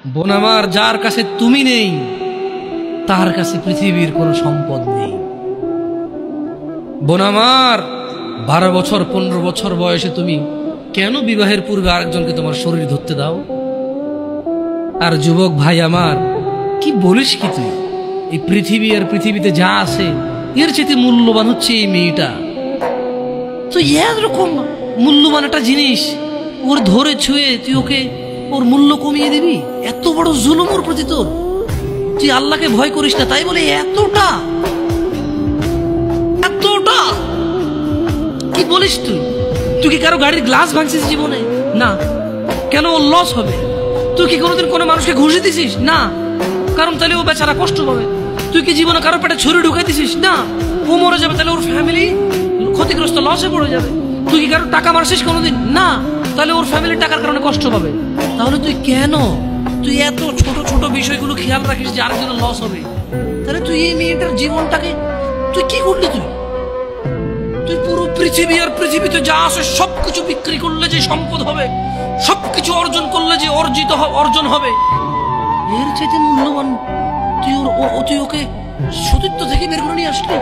বোন আমার, যার কাছে তুমি নেই তার কাছে পৃথিবীর কোনো সম্পদ নেই। বোন আমার, 12 বছর 15 বছর বয়সে তুমি কেন বিবাহের পূর্বে আরেকজনকে তোমার শরীর ধরতে দাও? আর যুবক ভাই আমার, কি বলিস কি তুই? এই পৃথিবী আর পৃথিবীতে যা আছে এর চেয়ে মূল্যবান হচ্ছে এই মেয়েটা। তো এরকম মূল্যবান একটা জিনিস ওর ধরে ছুঁয়ে তুই ওকে ওর মূল্য কমিয়ে দিবি? এত বড় জুলুম ওর প্রতি তোর! তুই আল্লাহকে ভয় করিস না তাই বলে এতটা এতটা কি বলিস তুই? তুই কি কারো গাড়ির গ্লাস ভাঙছিস জীবনে? না। কেন? ওর লস হবে। তুই কি কোনোদিন কোনো মানুষকে ঘুষি দিছিস? না, কারণ তাহলে ও বেচারা কষ্ট পাবে। তুই কি জীবনে কারো পেটে ছুরি ঢুকাই দিছিস? না, ও মরে যাবে, তাহলে ওর ফ্যামিলি ক্ষতিগ্রস্ত, লসে পড়ে যাবে। তুই কি কারো টাকা মারছিস কোনোদিন? না, তাহলে ওর ফ্যামিলির টাকার কারণে কষ্ট পাবে। তাহলে তুই কেন তুই এত ছোট ছোট বিষয়গুলো খেয়াল রাখিস যে আরেকজনের লস হবে? তাহলে তুই এই মেয়েটার জীবনটাকে তুই কি করলি? তুই পুরো পৃথিবী আর পৃথিবীতে যা আছে সবকিছু বিক্রি করলে যে সম্পদ হবে, সবকিছু অর্জন করলে যে অর্জন হবে, এর চাইতে মূল্যবান তুই ওকে সতীত্ব থেকে বের করে নিয়ে আসলি।